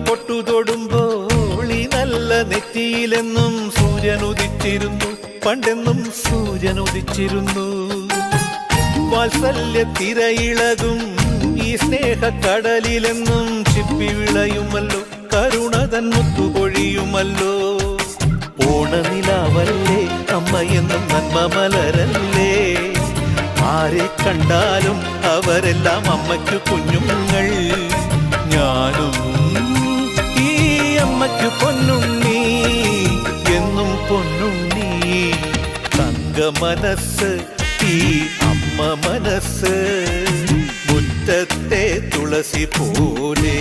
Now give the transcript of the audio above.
പൊട്ടു തൊടുമ്പോൾ ഈ നല്ല നെറ്റിയിലെന്നും സൂര്യൻ ഉദിച്ചിരുന്നു, പണ്ടെന്നും സൂര്യൻ ഉദിച്ചിരുന്നു. വാത്സല്യ തിരയിളകും ഈ സ്നേഹക്കടലിലെന്നും ചിപ്പി വിളയുമല്ലോ, കരുണതൻ മുത്തുപൊഴിയുമല്ലോ. ഓണനിലാവല്ലേ അമ്മയെന്നും നന്മ മലരല്ലേ, ആരെ കണ്ടാലും അവരെല്ലാം അമ്മയ്ക്കു കുഞ്ഞുങ്ങൾ. ഞാനും ഈ അമ്മയ്ക്കു പൊന്നുണ്ണി, എന്നും പൊന്നുണ്ണി. തങ്ക മനസ്സ് ഈ അമ്മ മനസ്സ്, മുറ്റത്തെ തുളസി പോലെ.